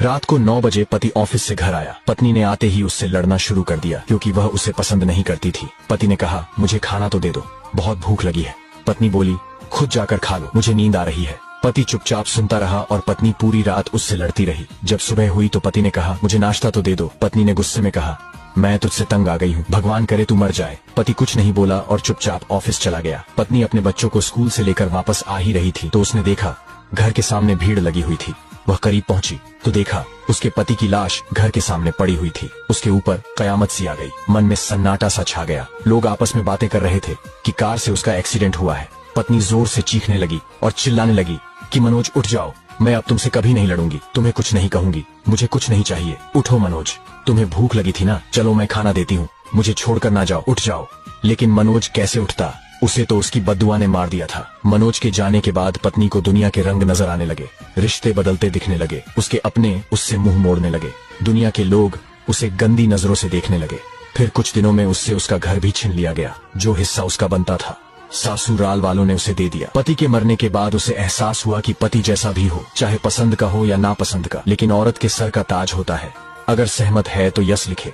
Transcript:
रात को 9 बजे पति ऑफिस से घर आया। पत्नी ने आते ही उससे लड़ना शुरू कर दिया क्योंकि वह उसे पसंद नहीं करती थी। पति ने कहा, मुझे खाना तो दे दो, बहुत भूख लगी है। पत्नी बोली, खुद जाकर खा लो, मुझे नींद आ रही है। पति चुपचाप सुनता रहा और पत्नी पूरी रात उससे लड़ती रही। जब सुबह हुई तो पति ने कहा, मुझे नाश्ता तो दे दो। पत्नी ने गुस्से में कहा, मैं तुझसे तंग आ गई हूँ, भगवान करे तू मर जाए। पति कुछ नहीं बोला और चुपचाप ऑफिस चला गया। पत्नी अपने बच्चों को स्कूल से लेकर वापस आ ही रही थी तो उसने देखा घर के सामने भीड़ लगी हुई थी। वह करीब पहुंची तो देखा उसके पति की लाश घर के सामने पड़ी हुई थी। उसके ऊपर कयामत सी आ गई। मन में सन्नाटा सा छा गया। लोग आपस में बातें कर रहे थे कि कार से उसका एक्सीडेंट हुआ है। पत्नी जोर से चीखने लगी और चिल्लाने लगी कि मनोज उठ जाओ, मैं अब तुमसे कभी नहीं लड़ूंगी, तुम्हें कुछ नहीं कहूंगी, मुझे कुछ नहीं चाहिए, उठो मनोज, तुम्हें भूख लगी थी ना, चलो मैं खाना देती हूँ, मुझे छोड़कर ना जाओ, उठ जाओ। लेकिन मनोज कैसे उठता, उसे तो उसकी बद्दुआ ने मार दिया था। मनोज के जाने के बाद पत्नी को दुनिया के रंग नजर आने लगे, रिश्ते बदलते दिखने लगे, उसके अपने उससे मुंह मोड़ने लगे, दुनिया के लोग उसे गंदी नजरों से देखने लगे। फिर कुछ दिनों में उससे उसका घर भी छीन लिया गया, जो हिस्सा उसका बनता था ससुराल वालों ने उसे दे दिया। पति के मरने के बाद उसे एहसास हुआ कि पति जैसा भी हो, चाहे पसंद का हो या नापसंद का, लेकिन औरत के सर का ताज होता है। अगर सहमत है तो यस लिखे।